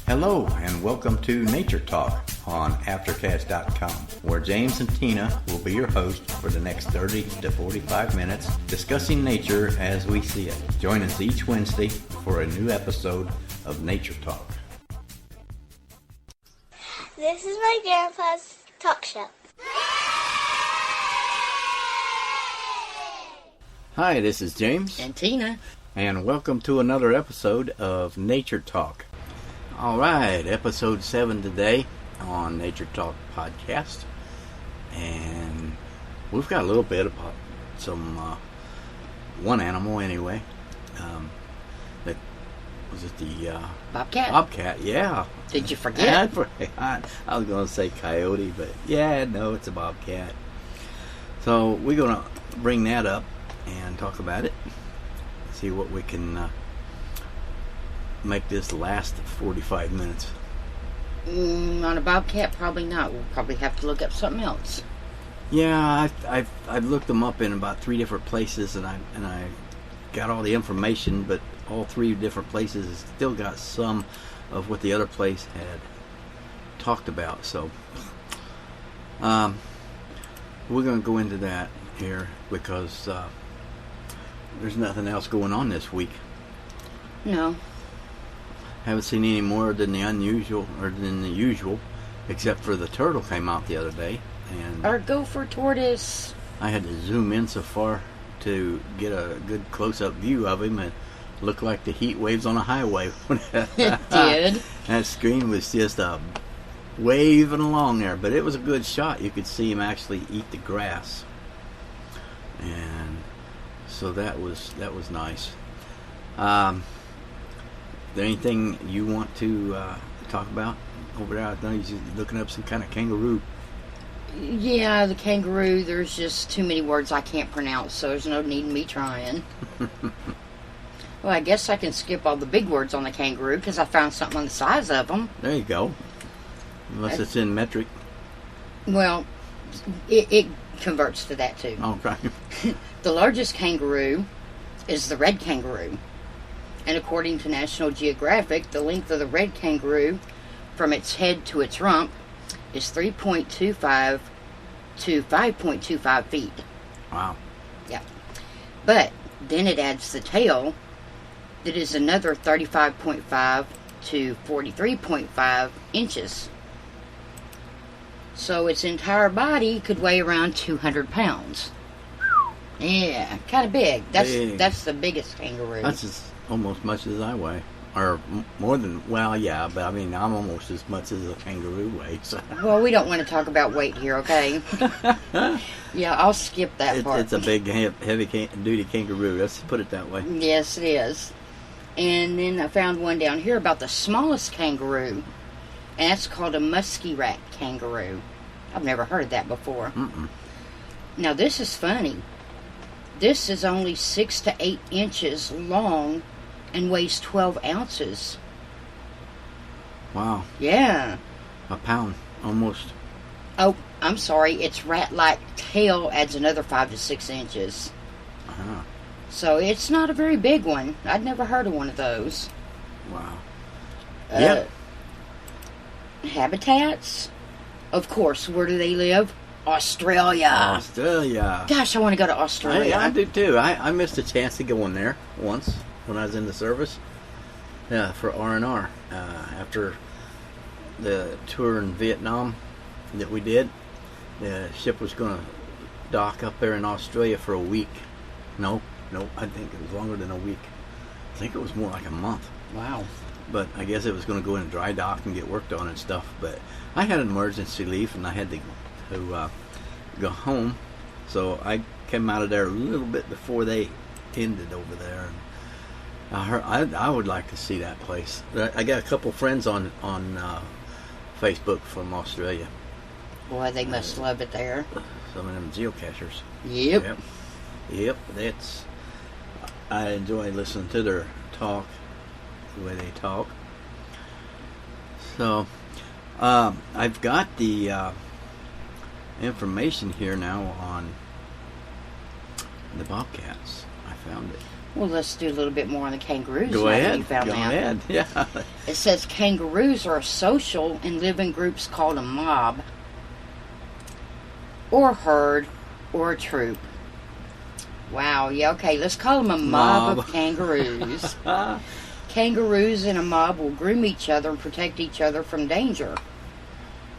Hello and welcome to Nature Talk on Aftercast.com, where James and Tina will be your hosts for the next 30 to 45 minutes discussing nature as we see it. Join us each Wednesday for a new episode of Nature Talk. This is my grandpa's talk show. Hi, this is James and Tina, and welcome to another episode of Nature Talk. Alright, episode 7 today on Nature Talk podcast, and we've got a little bit about one animal anyway. That was it, the bobcat. Bobcat, yeah. Did you forget? I was going to say coyote, but yeah, no, it's a bobcat. So we're going to bring that up and talk about it. See what we can make this last 45 minutes. On a bobcat, probably not. We'll probably have to look up something else. Yeah, I've looked them up in about 3 different places, and I got all the information, but all 3 different places still got some of what the other place had talked about. So we're going to go into that here because there's nothing else going on this week. No. Haven't seen any more than the usual, except for the turtle came out the other day, and our gopher tortoise. I had to zoom in so far to get a good close-up view of him, and it looked like the heat waves on a highway. It did. That screen was just waving along there, but it was a good shot. You could see him actually eat the grass, and so that was nice. Is there anything you want to talk about over there? I know you're looking up some kind of kangaroo. Yeah, the kangaroo, there's just too many words I can't pronounce, so there's no need in me trying. Well, I guess I can skip all the big words on the kangaroo because I found something on the size of them. There you go. Unless it's in metric. Well, it converts to that too. Okay. The largest kangaroo is the red kangaroo. And according to National Geographic, the length of the red kangaroo from its head to its rump is 3.25 to 5.25 feet. Wow. Yeah. But then it adds the tail that is another 35.5 to 43.5 inches. So its entire body could weigh around 200 pounds. Yeah, kind of big. That's the biggest kangaroo. That's almost much as I weigh, or more than. Well, yeah, but I mean, I'm almost as much as a kangaroo weighs. Well, we don't want to talk about weight here, okay? Yeah, I'll skip that part. It's a big, heavy-duty kangaroo. Let's put it that way. Yes, it is. And then I found one down here about the smallest kangaroo, and that's called a musky rat kangaroo. I've never heard of that before. Mm-mm. Now, this is funny. This is only 6 to 8 inches long and weighs 12 ounces. Wow. Yeah. A pound, almost. Oh, I'm sorry. Its rat-like tail adds another 5 to 6 inches. Uh-huh. So it's not a very big one. I'd never heard of one of those. Wow. Yep. Habitats? Of course. Where do they live? Australia. Gosh, I want to go to Australia. I do too. I missed a chance to go in there once when I was in the service. Yeah, for R&R. After the tour in Vietnam that we did, the ship was going to dock up there in Australia for a week. No, I think it was longer than a week. I think it was more like a month. Wow. But I guess it was going to go in a dry dock and get worked on and stuff. But I had an emergency leave and I had to go home, so I came out of there a little bit before they ended over there. And I would like to see that place. I got a couple friends on Facebook from Australia. Boy, they must love it there. Some of them geocachers. Yep. I enjoy listening to their talk, the way they talk. So I've got the information here now on the bobcats. I found it. Well, let's do a little bit more on the kangaroos. Go now that ahead. you found Go that. ahead. Yeah. It says kangaroos are social and live in groups called a mob, or herd, or a troop. Wow, yeah, okay, let's call them a mob of kangaroos. Kangaroos in a mob will groom each other and protect each other from danger.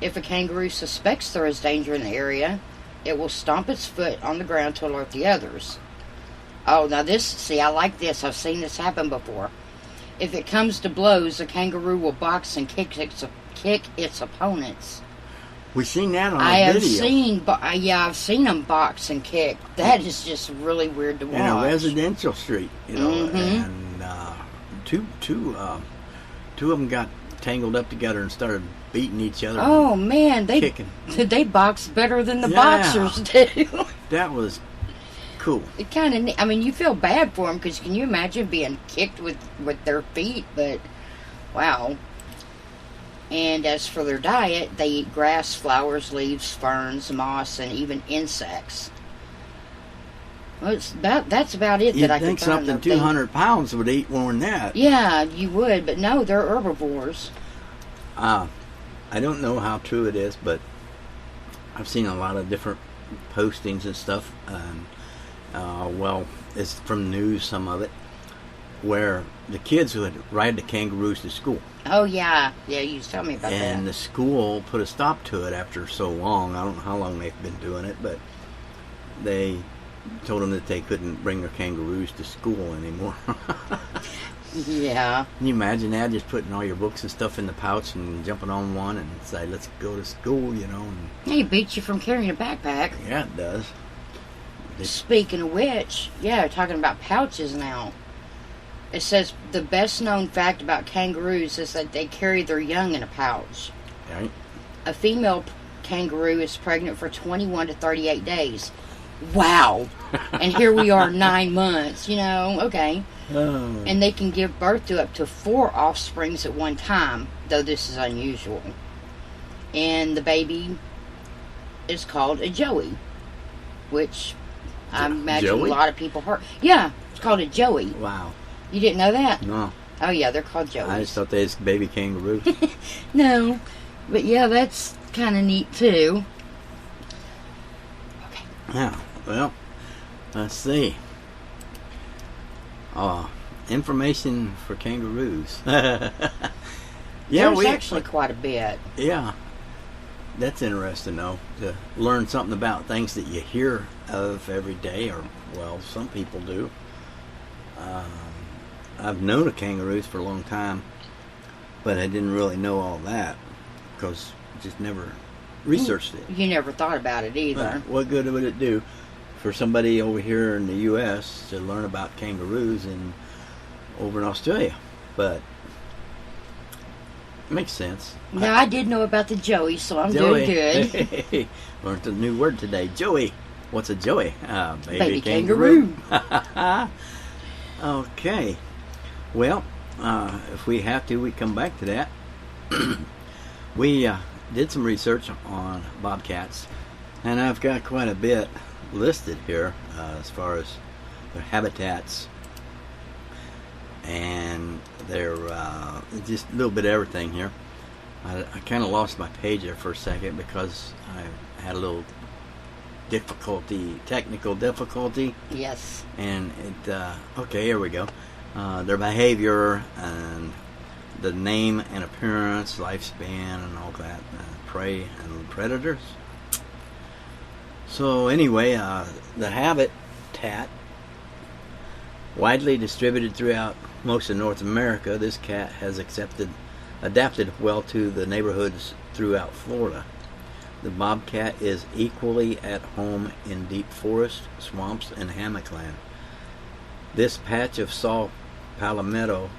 If a kangaroo suspects there is danger in the area, it will stomp its foot on the ground to alert the others. Oh, now see, I like this. I've seen this happen before. If it comes to blows, a kangaroo will box and kick its opponents. We've seen that on I've video. seen them box and kick. That is just really weird to watch. In a residential street, Mm-hmm. and two of them got tangled up together and started beating each other. Oh man, they box better than the boxers do. That was cool. It kind of, I mean, you feel bad for them because can you imagine being kicked with their feet? But wow. And as for their diet, they eat grass, flowers, leaves, ferns, moss, and even insects. Well, that's about it that I You'd think could find. something 200 pounds would eat more than that. Yeah, you would, but no, they're herbivores. I don't know how true it is, but I've seen a lot of different postings and stuff. Well, it's from news, some of it, where the kids would ride the kangaroos to school. Oh, yeah. Yeah, you was telling me about that. And the school put a stop to it after so long. I don't know how long they've been doing it, but they told them that they couldn't bring their kangaroos to school anymore. Yeah. Can you imagine that? Just putting all your books and stuff in the pouch and jumping on one and say, let's go to school, you know. And It beats you from carrying a backpack. yeah, it does. Speaking of which, yeah, talking about pouches now. It says the best known fact about kangaroos is that they carry their young in a pouch. Right? A female kangaroo is pregnant for 21 to 38 days. Wow. And here we are 9 months, okay. Oh. And they can give birth to up to 4 offsprings at one time, though this is unusual. And the baby is called a joey, which I imagine Joey? a lot of people heard. Yeah, it's called a joey. Wow. You didn't know that? No. Oh, yeah, they're called joeys. I just thought they was baby kangaroos. No, but yeah, that's kind of neat too. Okay. Yeah. Well, let's see. Information for kangaroos. Yeah, There's actually quite a bit. Yeah, that's interesting though, to learn something about things that you hear of every day, or well, some people do. I've known of kangaroos for a long time, but I didn't really know all that because I just never researched it. You never thought about it either. But what good would it do for somebody over here in the U.S. to learn about kangaroos and over in Australia? But it makes sense. Now, I did know about the joey, so I'm Joey. doing good. Hey, learned a new word today. Joey. What's a joey? Baby kangaroo. Okay. Well, if we have to, we come back to that. We did some research on bobcats, and I've got quite a bit listed here as far as their habitats and their just a little bit of everything here. I kind of lost my page there for a second because I had a little technical difficulty. Yes. And it, okay, here we go. Their behavior and the name and appearance, lifespan, and all that, prey and predators. So anyway, the habitat, widely distributed throughout most of North America, this cat has adapted well to the neighborhoods throughout Florida. The bobcat is equally at home in deep forest, swamps, and hammockland. This patch of saw palmetto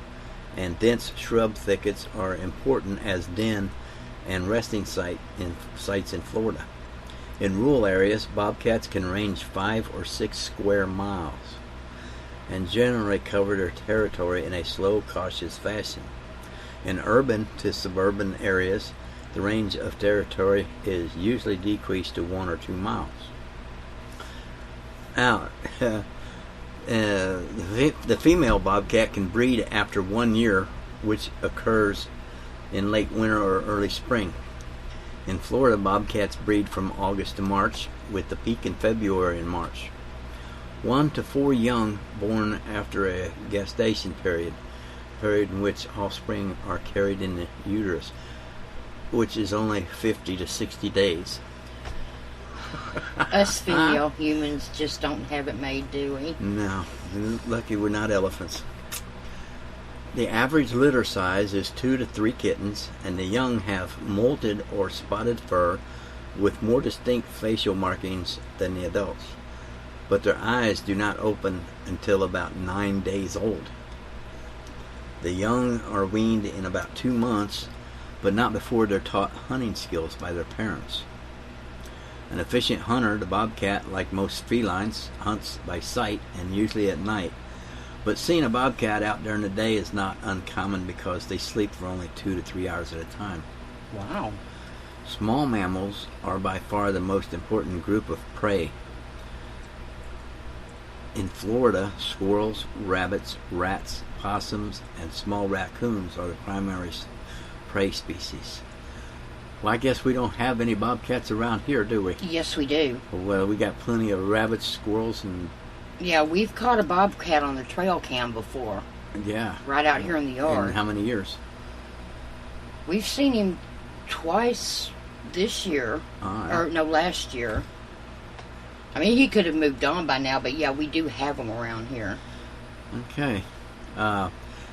and dense shrub thickets are important as den and resting sites in Florida. In rural areas, bobcats can range 5 or 6 square miles and generally cover their territory in a slow, cautious fashion. In urban to suburban areas, the range of territory is usually decreased to 1 or 2 miles. Now, The female bobcat can breed after 1 year, which occurs in late winter or early spring. In Florida, bobcats breed from August to March, with the peak in February and March. 1 to 4 young born after a gestation period in which offspring are carried in the uterus, which is only 50 to 60 days. Us female humans just don't have it made, do we? No, lucky we're not elephants. The average litter size is 2 to 3 kittens, and the young have molted or spotted fur with more distinct facial markings than the adults, but their eyes do not open until about 9 days old. The young are weaned in about 2 months, but not before they're taught hunting skills by their parents. An efficient hunter, the bobcat, like most felines, hunts by sight and usually at night. But seeing a bobcat out during the day is not uncommon because they sleep for only 2 to 3 hours at a time. Wow. Small mammals are by far the most important group of prey. In Florida, squirrels, rabbits, rats, possums, and small raccoons are the primary prey species. Well, I guess we don't have any bobcats around here, do we? Yes, we do. Well, we got plenty of rabbits, squirrels, and... Yeah, we've caught a bobcat on the trail cam before. Yeah. Right out here in the yard. In how many years? We've seen him twice this year. Or, no, last year. I mean, he could have moved on by now, but yeah, we do have them around here. Okay.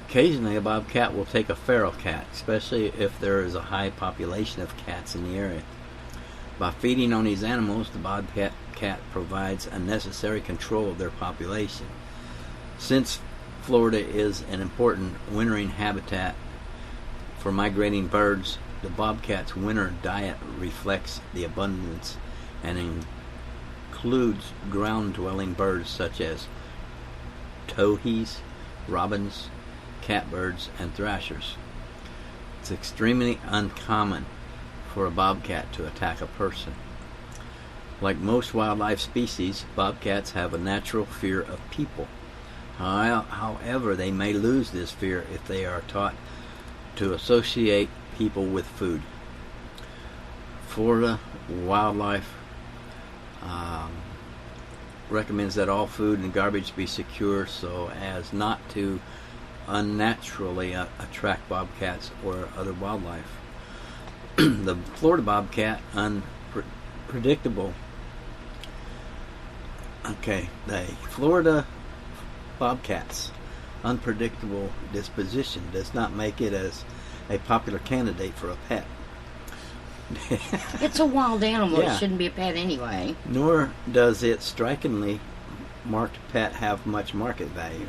Occasionally, a bobcat will take a feral cat, especially if there is a high population of cats in the area. By feeding on these animals, the bobcat provides a necessary control of their population. Since Florida is an important wintering habitat for migrating birds, the bobcat's winter diet reflects the abundance and includes ground-dwelling birds such as towhees, robins, catbirds, and thrashers. It's extremely uncommon for a bobcat to attack a person. Like most wildlife species, bobcats have a natural fear of people. However, they may lose this fear if they are taught to associate people with food. Florida Wildlife recommends that all food and garbage be secure so as not to unnaturally attract bobcats or other wildlife. The Florida bobcat, unpredictable. Okay, the Florida bobcat's unpredictable disposition does not make it as a popular candidate for a pet. It's a wild animal. Yeah. It shouldn't be a pet anyway. Nor does its strikingly marked pet have much market value.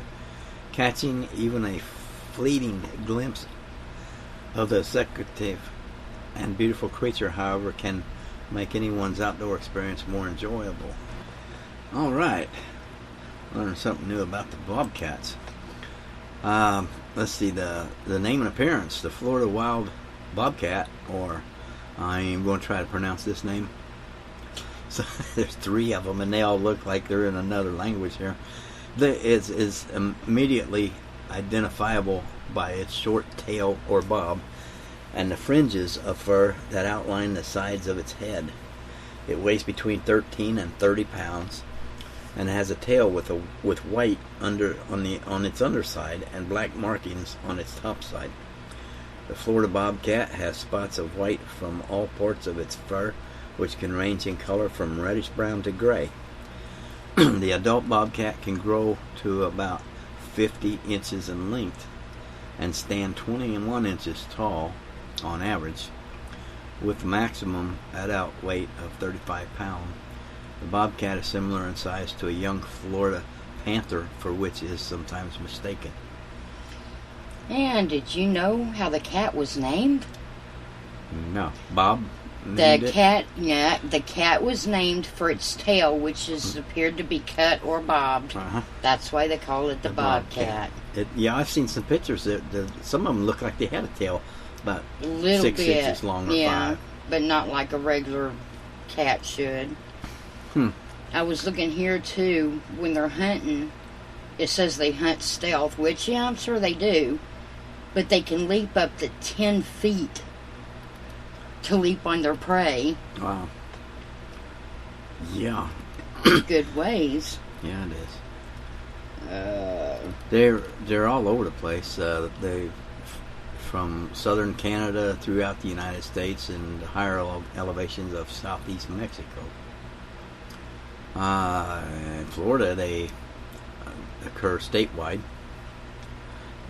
Catching even a fleeting glimpse of the secretive and beautiful creature, however, can make anyone's outdoor experience more enjoyable. All right, learned something new about the bobcats. Let's see, the name and appearance. The Florida wild bobcat, or I'm going to try to pronounce this name. So there's 3 of them, and they all look like they're in another language here. It is immediately identifiable by its short tail or bob and the fringes of fur that outline the sides of its head. It weighs between 13 and 30 pounds and has a tail with white on its underside and black markings on its top side. The Florida bobcat has spots of white from all parts of its fur, which can range in color from reddish brown to gray. The adult bobcat can grow to about 50 inches in length and stand 21 inches tall on average, with maximum adult weight of 35 pounds. The bobcat is similar in size to a young Florida panther, for which is sometimes mistaken. And did you know how the cat was named? No. Bob The named it? the cat was named for its tail, which is appeared to be cut or bobbed. Uh-huh. That's why they call it the bobcat. Yeah, I've seen some pictures that some of them look like they had a tail about Little 6 bit, inches long or yeah, 5. but not like a regular cat should. I was looking here too. When they're hunting, It says they hunt stealth, which, yeah, I'm sure they do. But they can leap up to 10 feet to leap on their prey. Wow. Yeah. Good ways. Yeah, it is. They're all over the place. They from southern Canada throughout the United States and the higher elevations of southeast Mexico. In Florida, they occur statewide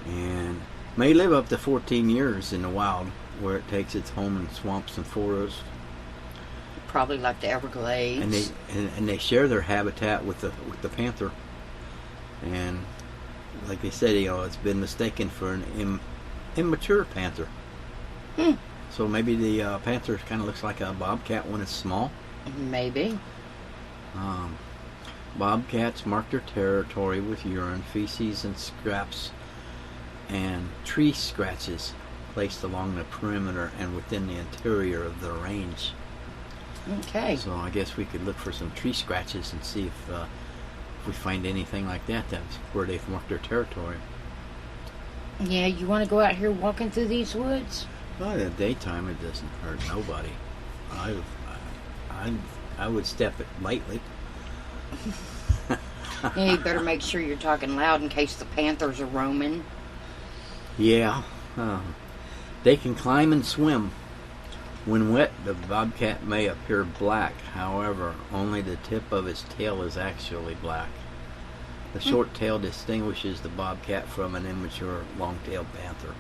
and may live up to 14 years in the wild, where it takes its home in swamps and forests. Probably like the Everglades. And they share their habitat with the panther. And like they said, it's been mistaken for an immature panther. So maybe the panther kind of looks like a bobcat when it's small. Maybe. Bobcats mark their territory with urine, feces, and scraps and tree scratches placed along the perimeter and within the interior of the range. Okay. So I guess we could look for some tree scratches and see if we find anything like that. That's where they've marked their territory. Yeah, you want to go out here walking through these woods? Well, in the daytime, it doesn't hurt nobody. I would step it lightly. Yeah, you better make sure you're talking loud in case the panthers are roaming. Yeah. They can climb and swim. When wet, the bobcat may appear black. However, only the tip of its tail is actually black. The short tail distinguishes the bobcat from an immature long-tailed panther.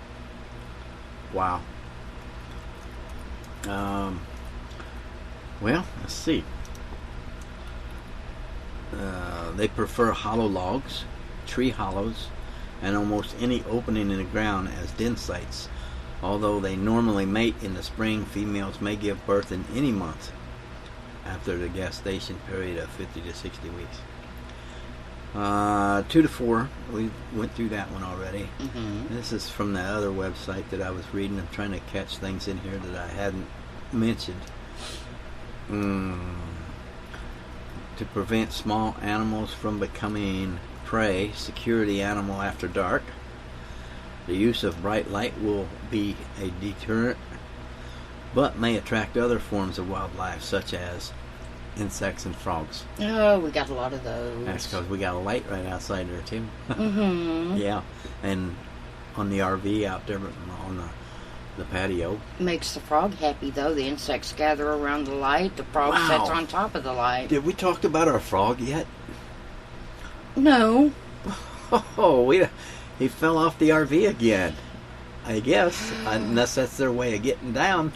Wow. Well, let's see. They prefer hollow logs, tree hollows, and almost any opening in the ground as den sites. Although they normally mate in the spring, females may give birth in any month after the gestation period of 50 to 60 weeks. 2 to 4, we went through that one already. This is from the other website that I was reading. I'm trying to catch things in here that I hadn't mentioned. To prevent small animals from becoming prey, secure the animal after dark. The use of bright light will be a deterrent, but may attract other forms of wildlife, such as insects and frogs. Oh, we got a lot of those. That's because we got a light right outside there, too. Mm-hmm. Yeah, and on the RV out there on the patio. Makes the frog happy, though. The insects gather around the light. The frog sits on top of the light. Did we talk about our frog yet? No. Oh, he fell off the RV again. I guess, unless that's their way of getting down.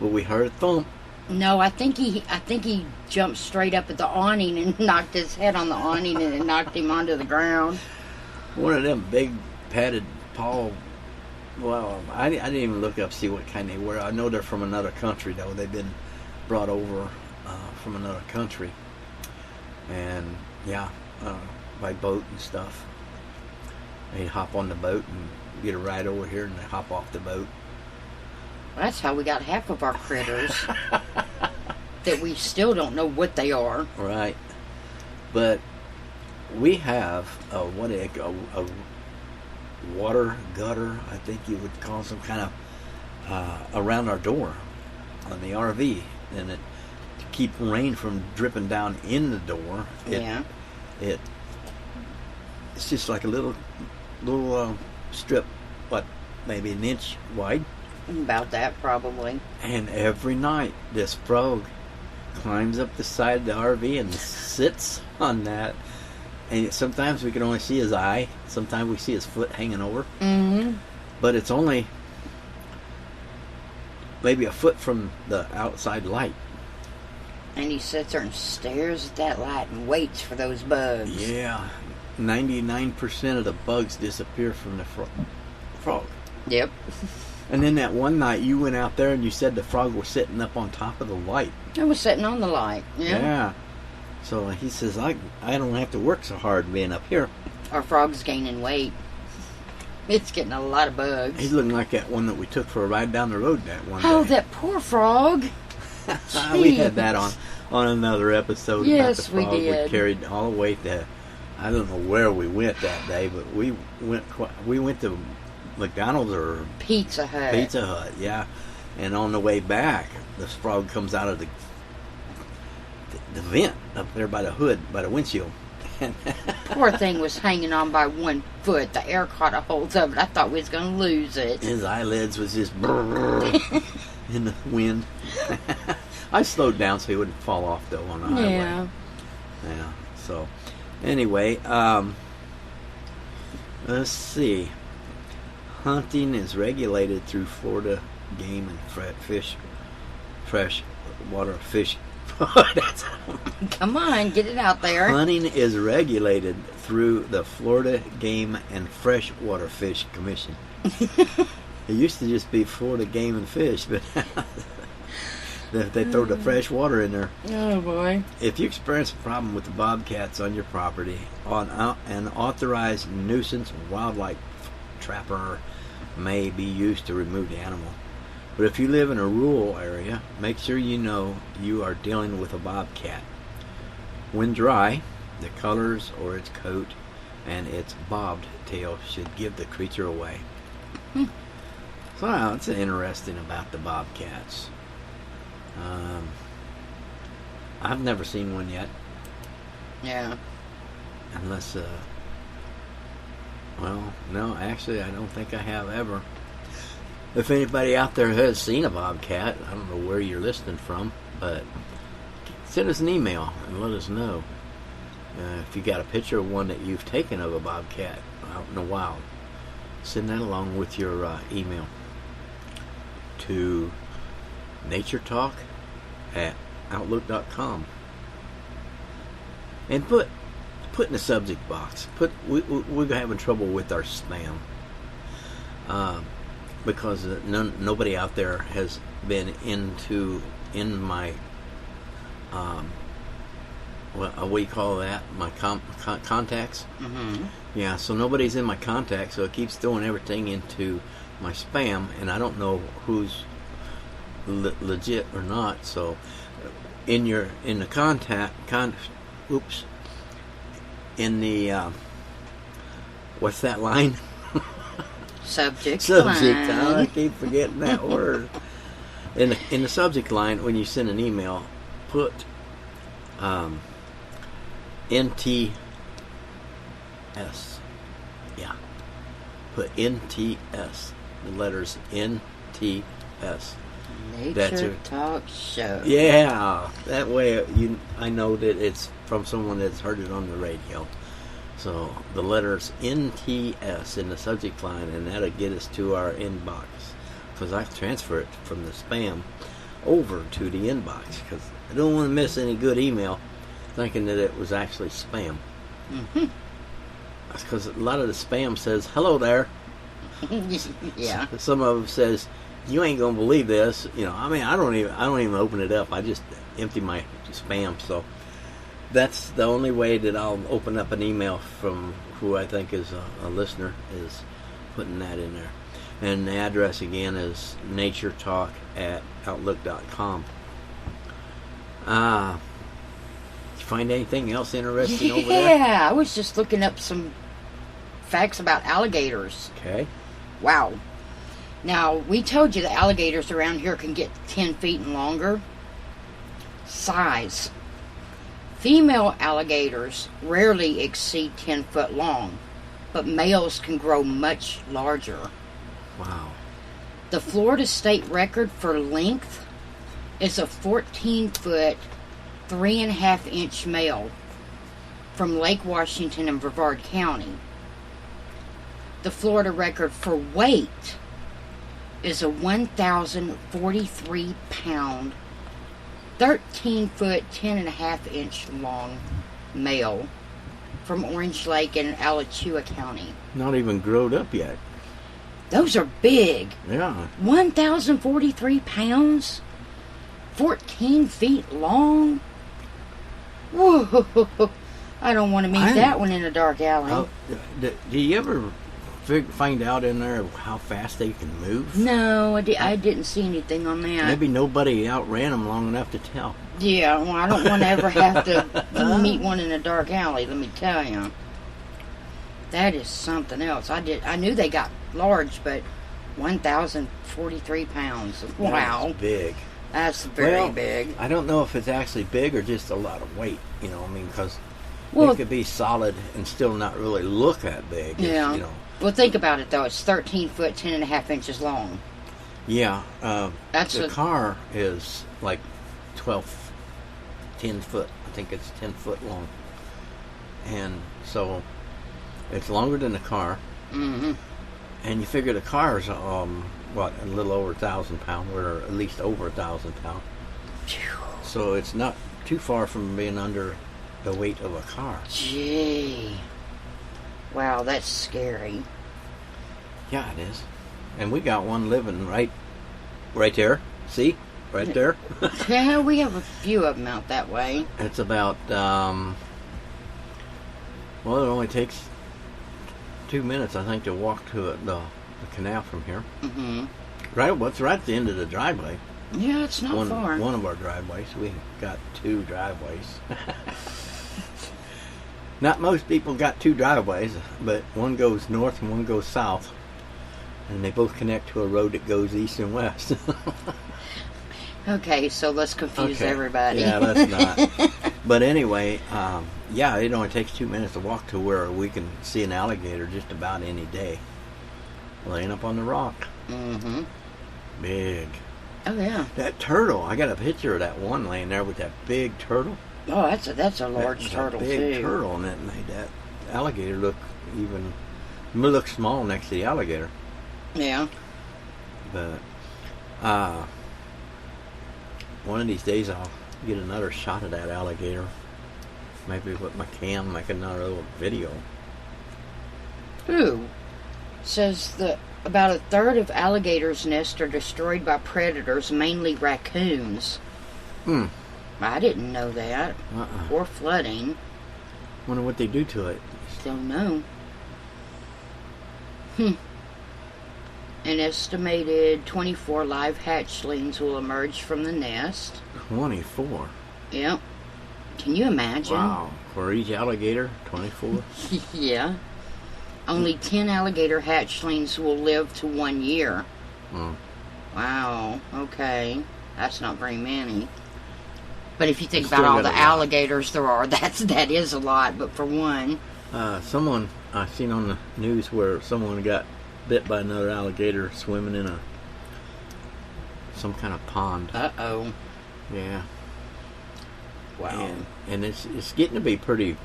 But we heard a thump. No, I think he jumped straight up at the awning and knocked his head on the awning, and it knocked him onto the ground. One of them big padded paw. Well, I didn't even look up to see what kind they were. I know they're from another country, though. They've been brought over from another country, and by boat and stuff. They hop on the boat and get a ride over here, and they hop off the boat. That's how we got half of our critters that we still don't know what they are. Right, but we have a water gutter, I think you would call some kind of around our door on the RV, and to keep rain from dripping down in the door. It's just like a little strip, maybe an inch wide. About that, probably. And every night, this frog climbs up the side of the RV and sits on that. And sometimes we can only see his eye. Sometimes we see his foot hanging over. Mm-hmm. But it's only maybe a foot from the outside light. And he sits there and stares at that light and waits for those bugs. Yeah. 99% of the bugs disappear from the frog. Yep. And then that one night you went out there and you said the frog was sitting up on top of the light. It was sitting on the light. Yeah. So he says, I don't have to work so hard being up here. Our frog's gaining weight. It's getting a lot of bugs. He's looking like that one that we took for a ride down the road that one day. Oh, that poor frog. We had that on another episode. Yes, about the frog we did. We carried all the way to I don't know where we went that day, but we went to McDonald's or Pizza Hut. Pizza Hut, yeah. And on the way back, this frog comes out of the vent up there by the hood, by the windshield. Poor thing was hanging on by one foot. The air caught a hold of it. I thought we was going to lose it. His eyelids was just in the wind. I slowed down so he wouldn't fall off though on the highway. Yeah. So, anyway, let's see. Hunting is regulated through Florida Game and Fresh Water Fish. Come on, get it out there. Hunting is regulated through the Florida Game and Freshwater Fish Commission. It used to just be Florida Game and Fish, but they throw the fresh water in there. Oh boy! If you experience a problem with the bobcats on your property, an authorized nuisance wildlife trapper may be used to remove the animal. But if you live in a rural area, make sure you know you are dealing with a bobcat. When dry, the colors or its coat and its bobbed tail should give the creature away. So that's interesting about the bobcats. I've never seen one yet. Yeah. Unless, well, no, actually I don't think I have ever. If anybody out there has seen a bobcat, I don't know where you're listening from, but send us an email and let us know. If you got a picture of one that you've taken of a bobcat out in the wild, send that along with your email to naturetalk@outlook.com. And put in the subject box. We're having trouble with our spam. Because nobody out there has been in my what do you call that? My contacts. Mm-hmm. Yeah, so nobody's in my contacts, so it keeps throwing everything into my spam, and I don't know who's legit or not. So in the what's that line? Subject line. line. I keep forgetting that word. In the subject line, when you send an email, put NTS. Yeah. Put NTS. The letters NTS. Nature Talk Show. Yeah. That way I know that it's from someone that's heard it on the radio. So the letters NTS in the subject line, and that'll get us to our inbox. Because I transfer it from the spam over to the inbox. Because I don't want to miss any good email thinking that it was actually spam. Mm-hmm. That's because a lot of the spam says, hello there. Yeah. Some of them says, you ain't going to believe this. You know, I mean, I don't even open it up. I just empty my spam. So that's the only way that I'll open up an email from who I think is a listener, is putting that in there. And the address again is naturetalk@outlook.com. Did you find anything else interesting over there? Yeah, I was just looking up some facts about alligators. Okay. Wow. Now, we told you the alligators around here can get 10 feet and longer. Size. Female alligators rarely exceed 10 foot long, but males can grow much larger. Wow. The Florida state record for length is a 14-foot, 3.5-inch male from Lake Washington in Brevard County. The Florida record for weight is a 1,043-pound, 13-foot, 10.5-inch long male from Orange Lake in Alachua County. Not even growed up yet. Those are big. Yeah. 1,043 pounds, 14 feet long. Whoa! I don't want to meet that one in a dark alley. Do you ever find out in there how fast they can move? No, I didn't see anything on that. Maybe nobody outran them long enough to tell. Yeah, well, I don't want to ever have to meet one in a dark alley, let me tell you. That is something else. I knew they got large, but 1,043 pounds. Wow. That's big. That's very Well, big. I don't know if it's actually big or just a lot of weight. You know, I mean, because Well, it could be solid and still not really look that big. yeah. You know. Well, think about it, though. It's 13 foot, 10 and a half inches long. Yeah. That's the car is like 10 foot. I think it's 10 foot long. And so it's longer than the car. Mm-hmm. And you figure the car's, a little over 1,000 pounds, or at least over 1,000 pounds. So it's not too far from being under the weight of a car. Gee. Wow, that's scary. Yeah, it is. And we got one living right there. See? Right there. Yeah, we have a few of them out that way. It's about, it only takes 2 minutes, I think, to walk to the canal from here. Mm-hmm. Right, it's right at the end of the driveway. Yeah, it's not far. One of our driveways. We got 2 driveways. Not most people got 2 driveways, but one goes north and one goes south. And they both connect to a road that goes east and west. Okay, so let's confuse everybody. Yeah, let's not. But anyway, it only takes 2 minutes to walk to where we can see an alligator just about any day. Laying up on the rock. Mm-hmm. Big. Oh, yeah. That turtle, I got a picture of that one laying there with that big turtle. Oh, that's a large turtle, a big too. turtle, and that made that alligator look small next to the alligator. Yeah. But one of these days I'll get another shot of that alligator. Maybe with my cam, make another little video. Ooh. Says that about a third of alligators' nests are destroyed by predators, mainly raccoons. Hmm. I didn't know that. Or flooding. Wonder what they do to it. Don't know. An estimated 24 live hatchlings will emerge from the nest. 24? Yep. Can you imagine? Wow. For each alligator, 24? Yeah. Only 10 alligator hatchlings will live to 1 year. Hmm. Wow. Okay. That's not very many. But if you think Still about all got the a lot. alligators there are, that is a lot. But for one, Someone I seen on the news where someone got bit by another alligator swimming in some kind of pond. uh-oh. Yeah. Wow. And it's getting to be pretty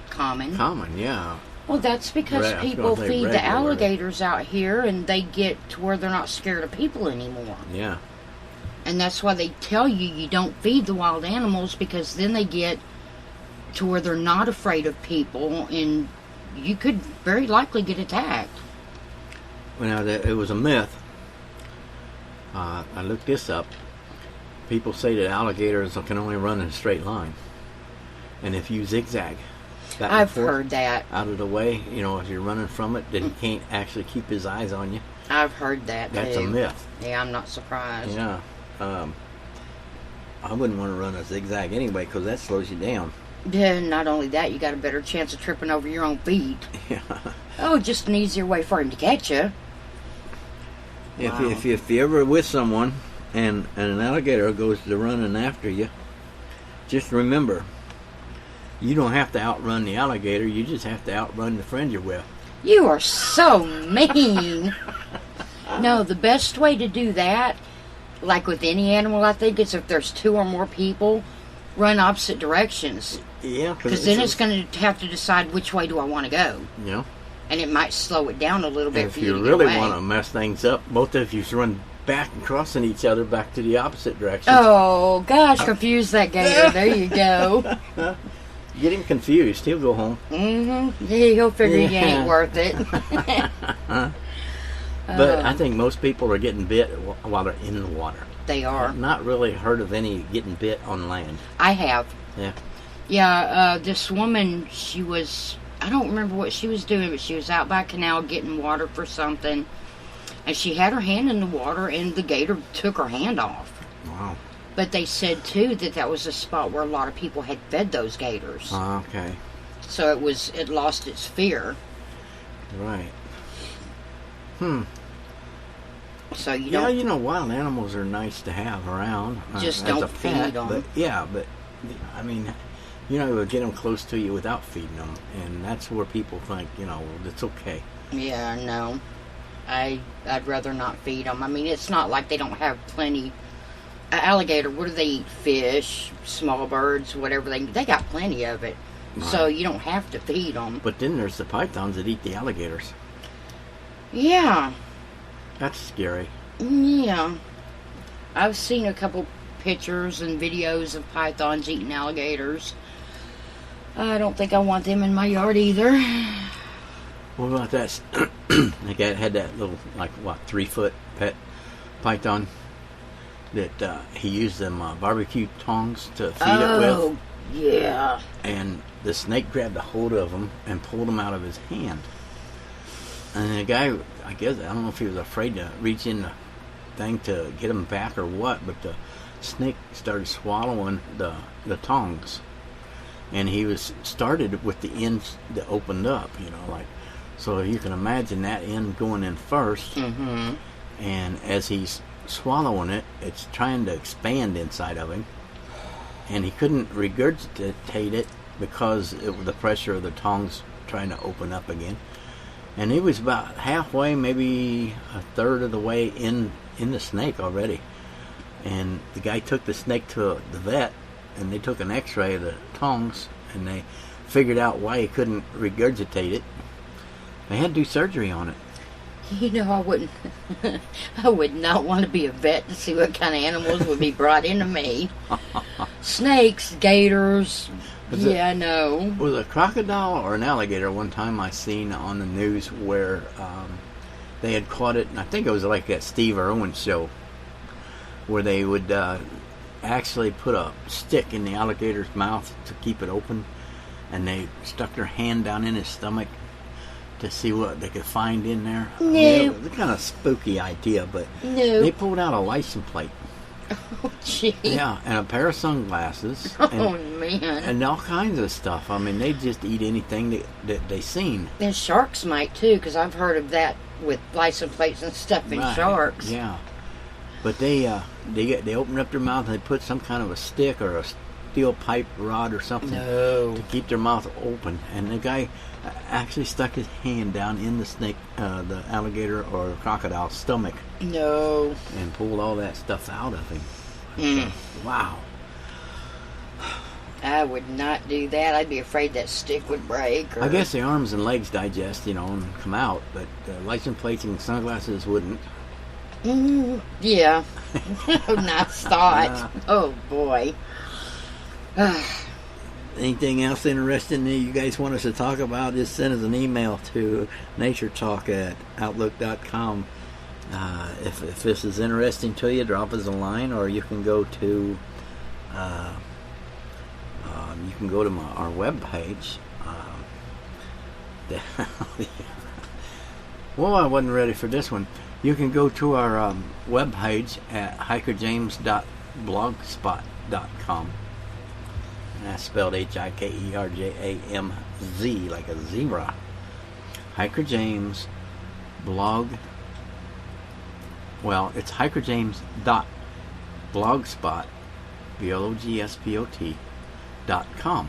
Common. common, yeah. Well, that's because Right, I was people gonna say feed the regular. alligators out here, and they get to where they're not scared of people anymore. Yeah. And that's why they tell you don't feed the wild animals, because then they get to where they're not afraid of people, and you could very likely get attacked. Well, now, it was a myth. I looked this up. People say that alligators can only run in a straight line. And if you zigzag back and I've forth heard that. out of the way, if you're running from it, then he can't actually keep his eyes on you. I've heard that, That's too. a myth. Yeah, I'm not surprised. Yeah. I wouldn't want to run a zigzag anyway, because that slows you down. Yeah, not only that, you got a better chance of tripping over your own feet. Yeah. Oh, just an easier way for him to catch you. Wow. If you're ever with someone and an alligator goes to running after you, just remember, you don't have to outrun the alligator. You just have to outrun the friend you're with. You are so mean. No, the best way to do that, like with any animal, I think, is if there's 2 or more people, run opposite directions. Yeah. Because then it's going to have to decide which way do I want to go. Yeah. And it might slow it down a little bit If for you you to really get away. want to mess things up, both of you should run back and crossing each other back to the opposite direction. Oh, gosh, confuse that gator. There you go. Get him confused. He'll go home. Mm-hmm. Yeah, he'll figure you Yeah. ain't worth it. But I think most people are getting bit while they're in the water. They are. I've not really heard of any getting bit on land. I have. Yeah. Yeah, this woman, I don't remember what she was doing, but she was out by a canal getting water for something. And she had her hand in the water, and the gator took her hand off. Wow. But they said, too, that was a spot where a lot of people had fed those gators. Okay. So it lost its fear. Right. So you Yeah, don't wild animals are nice to have around. just as don't a pet, feed them. But I mean, you'll get them close to you without feeding them, and that's where people think, it's okay. Yeah, no. I'd rather not feed them. I mean, it's not like they don't have plenty. Alligator, what do they eat? Fish, small birds, whatever they got plenty of it. Right. So you don't have to feed them. But then there's the pythons that eat the alligators. Yeah. That's scary. Yeah. I've seen a couple pictures and videos of pythons eating alligators. I don't think I want them in my yard either. What about that? Like I had that little, 3-foot pet python that he used them barbecue tongs to feed it with. Oh, yeah. And the snake grabbed a hold of him and pulled him out of his hand. And the guy, I don't know if he was afraid to reach in the thing to get him back or what, but the snake started swallowing the tongs. And he started with the ends that opened up, so you can imagine that end going in first. Mm-hmm. And as he's swallowing it, it's trying to expand inside of him. And he couldn't regurgitate it because the pressure of the tongs trying to open up again. And he was about halfway, maybe a third of the way in the snake already. And the guy took the snake to the vet, and they took an x-ray of the tongs, and they figured out why he couldn't regurgitate it. They had to do surgery on it. I would not want to be a vet to see what kind of animals would be brought into me. Snakes, gators. I know. Was a crocodile or an alligator one time I seen on the news where they had caught it, and I think it was like that Steve Irwin show, where they would actually put a stick in the alligator's mouth to keep it open, and they stuck their hand down in his stomach to see what they could find in there. No. I mean, it was a kind of spooky idea, but No. they pulled out a license plate. Oh, gee. Yeah, and a pair of sunglasses. Oh, and, man. And all kinds of stuff. I mean, they just eat anything that they seen. And sharks might, too, because I've heard of that with license plates and stuff in Right. sharks. Yeah. But they opened up their mouth and they put some kind of a stick or a steel pipe rod or something to keep their mouth open. And the guy actually stuck his hand down in the snake, the alligator or crocodile's stomach. No. And pulled all that stuff out of him. Mm. Wow. I would not do that. I'd be afraid that stick would break. Or... I guess the arms and legs digest, and come out, but license plates and sunglasses wouldn't. Yeah. Nice thought. Oh, boy. Anything else interesting that you guys want us to talk about, just send us an email to naturetalk@outlook.com. If this is interesting to you, drop us a line, or you can go to our webpage. Well, I wasn't ready for this one. You can go to our webpage at hikerjames.blogspot.com. And that's spelled HIKERJAMZ, like a zebra. Hiker James blog. Well, it's hikerjames.blogspot, blogspot.com.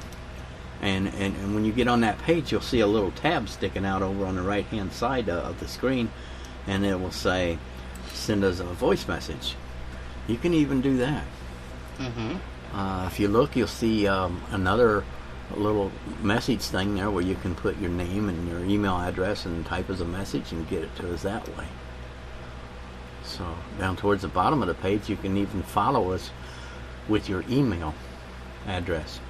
And when you get on that page, you'll see a little tab sticking out over on the right hand side of the screen, and it will say send us a voice message. You can even do that. Mm-hmm. If you look, you'll see another little message thing there where you can put your name and your email address and type as a message and get it to us that way. So down towards the bottom of the page, you can even follow us with your email address.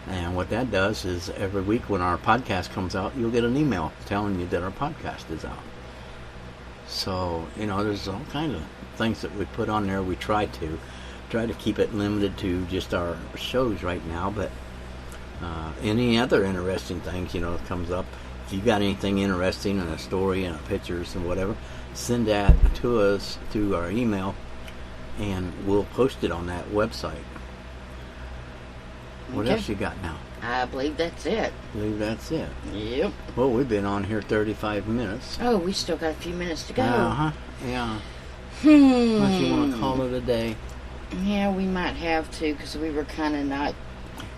And what that does is every week when our podcast comes out, you'll get an email telling you that our podcast is out. So, there's all kinds of things that we put on there. We try to keep it limited to just our shows right now, but any other interesting things, comes up. If you got anything interesting and a story and pictures and whatever, send that to us through our email, and we'll post it on that website. What else you got now? I believe that's it. I believe that's it. Yep. Well, we've been on here 35 minutes. Oh, we still got a few minutes to go. Uh-huh. Yeah. Hmm. Unless you want to call it a day. Yeah, we might have to because we were kind of not.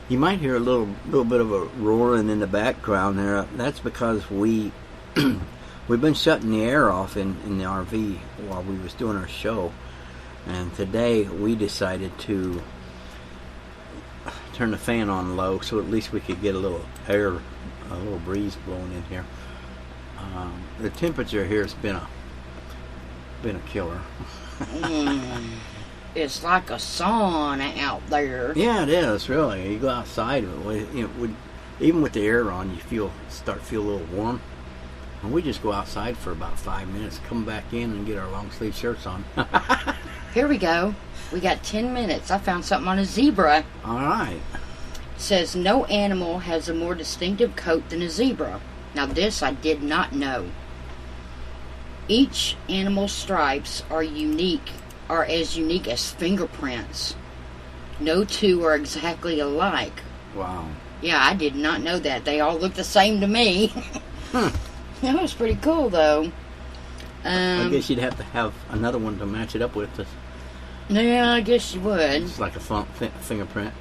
You might hear a little bit of a roaring in the background there. That's because we've been shutting the air off in the RV while we was doing our show. And today we decided to turn the fan on low so at least we could get a little air, a little breeze blowing in here. The temperature here has been a killer. It's like a sauna out there. Yeah, it is really. You go outside, even with the air on, you start to feel a little warm. And we just go outside for about 5 minutes, come back in, and get our long sleeve shirts on. Here we go. We got 10 minutes. I found something on a zebra. All right. It says no animal has a more distinctive coat than a zebra. Now this I did not know. Each animal's stripes are as unique as fingerprints. No two are exactly alike. Wow. Yeah, I did not know that. They all look the same to me. That was pretty cool, though. I guess you'd have to have another one to match it up with. Yeah, I guess you would. It's like a fingerprint.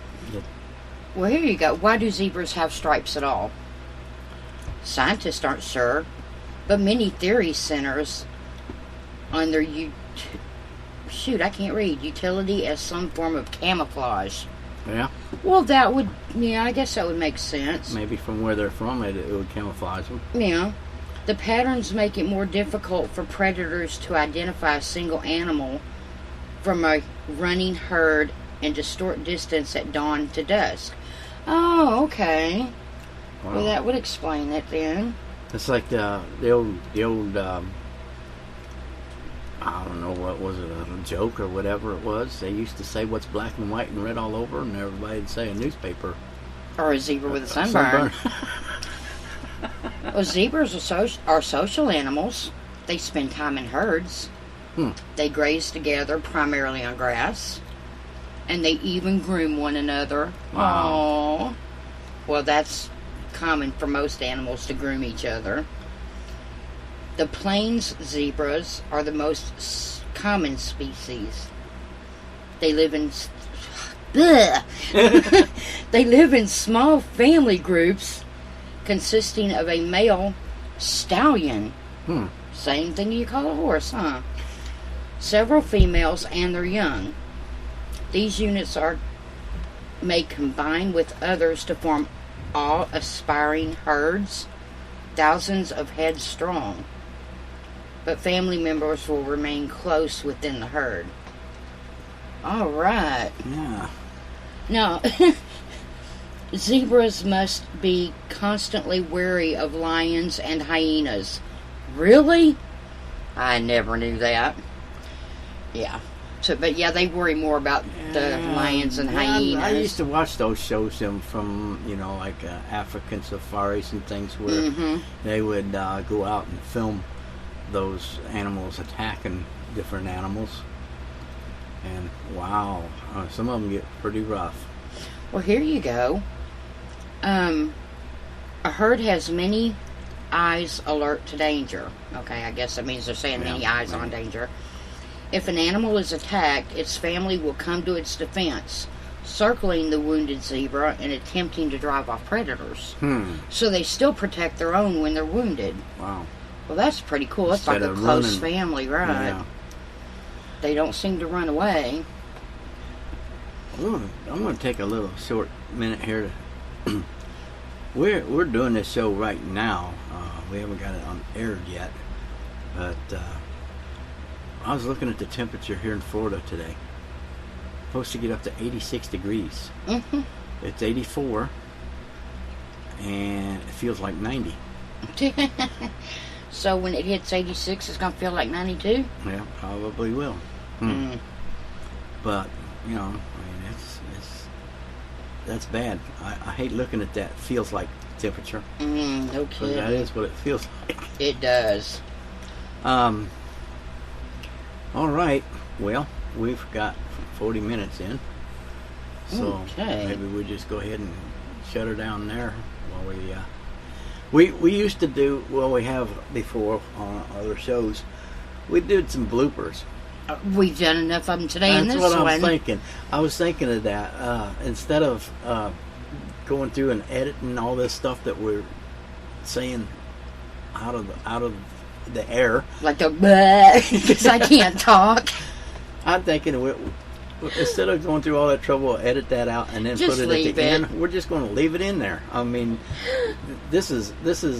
Well, here you go. Why do zebras have stripes at all? Scientists aren't sure, but many theory centers on their utility as some form of camouflage. Yeah. Well, I guess that would make sense. Maybe from where they're from, it would camouflage them. Yeah. The patterns make it more difficult for predators to identify a single animal from a running herd and distort distance at dawn to dusk. Oh, okay. Wow. Well, that would explain it then. It's like the old I don't know, what was it, a joke or whatever it was. They used to say what's black and white and red all over, and everybody'd say a newspaper. Or a zebra with a sunburn. Well, zebras are social animals. They spend time in herds. They graze together, primarily on grass. And they even groom one another. Wow. Aww. Well, that's common for most animals to groom each other. The plains zebras are the most common species. They live in they live in small family groups consisting of a male stallion. Same thing you call a horse, huh? Several females and their young. These units may combine with others to form awe-aspiring herds, thousands of heads strong. But family members will remain close within the herd. All right. Yeah. Now, zebras must be constantly wary of lions and hyenas. Really? I never knew that. Yeah. But yeah, they worry more about the lions and hyenas. I used to watch those shows from like African safaris and things where they would go out and film those animals attacking different animals. And wow, some of them get pretty rough. Well, here you go. A herd has many eyes alert to danger. Okay, I guess that means they're saying many eyes on danger. If an animal is attacked, its family will come to its defense, circling the wounded zebra and attempting to drive off predators. So they still protect their own when they're wounded. Wow. Well, that's pretty cool. It's like a close family, right? Yeah. They don't seem to run away. Ooh, I'm going to take a little short minute here to we're doing this show right now. We haven't got it on aired yet, but I was looking at the temperature here in Florida today. Supposed to get up to 86 degrees. It's 84, and it feels like 90. So when it hits 86, it's going to feel like 92? Yeah, probably will. But, that's bad. I hate looking at that feels like temperature. No But kidding. that is what it feels like. It does. All right. Well, we've got 40 minutes in. So Okay. maybe we just go ahead and shut her down there while we used to do, well, we have before on other shows, we did some bloopers. We've done enough of them today in this That's what one. I was thinking. I was thinking of that. Instead of going through and editing all this stuff that we're saying out of the air. Like the because I can't talk. I'm thinking instead of going through all that trouble, edit that out and then Just put it leave at the it. end. We're just going to leave it in there. I mean, this is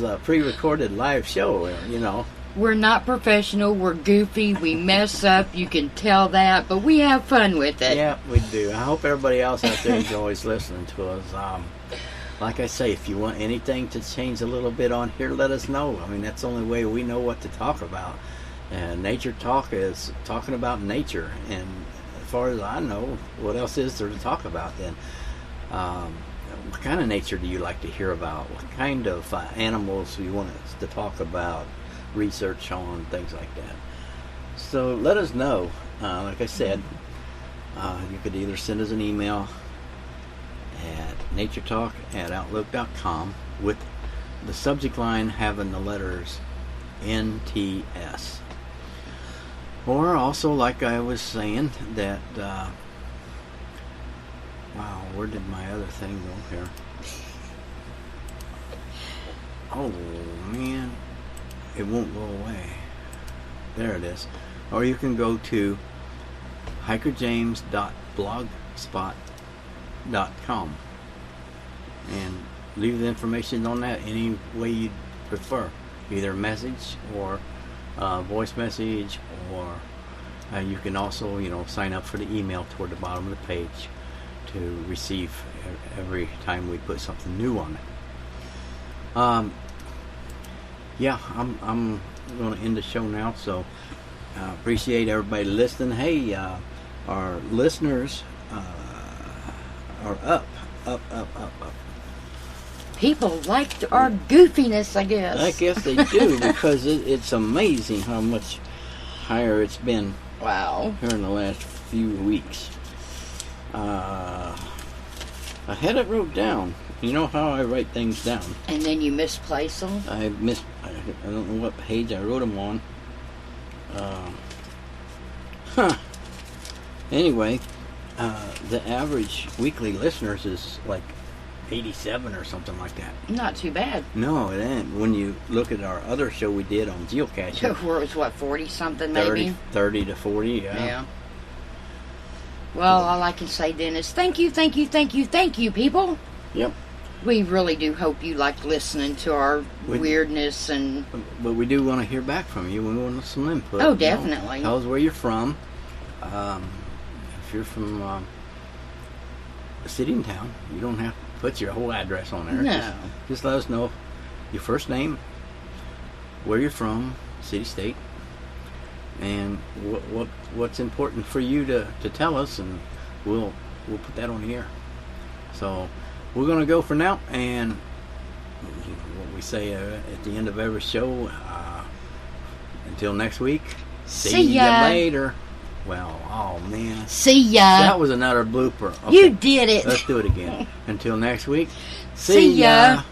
a pre-recorded live show, you know. We're not professional. We're goofy. We mess up. You can tell that, but we have fun with it. Yeah, we do. I hope everybody else out there enjoys listening to us. Like I say, if you want anything to change a little bit on here, let us know. I mean, that's the only way we know what to talk about. And Nature Talk is talking about nature. And as far as I know, what else is there to talk about then? What kind of nature do you like to hear about? What kind of animals do you want us to talk about? Research on, things like that. So let us know. Like I said, you could either send us an email at naturetalk@outlook.com with the subject line having the letters NTS. Or also, like I was saying, that wow, where did my other thing go here? Oh man, it won't go away. There it is. Or you can go to hikerjames.blogspot.com and leave the information on that any way you prefer, either message or voice message, or you can also, you know, sign up for the email toward the bottom of the page to receive every time we put something new on it. Yeah, I'm going to end the show now, so I appreciate everybody listening. Hey, our listeners are up. People like our goofiness, I guess. I guess they do, because it's amazing how much higher it's been. Wow. Here in the last few weeks. I had it wrote down. You know how I write things down. And then you misplace them? I don't know what page I wrote them on. Anyway, the average weekly listeners is like 87 or something like that. Not too bad. No, it ain't. When you look at our other show we did on geocaching, Where it was, what, 40-something maybe? 30 to 40, Yeah. Well, all I can say then is thank you, people. Yep. We really do hope you like listening to our weirdness and... But we do want to hear back from you. We want some input. Oh, definitely. Tell us where you're from. If you're from a city and town, you don't have to put your whole address on there. No. Just let us know your first name, where you're from, city, state, and what's important for you to tell us, and we'll put that on the air. So we're going to go for now, and what we say at the end of every show, until next week, see ya later. Well, oh man. See ya. That was another blooper. Okay, You did it. let's do it again. Until next week, See ya.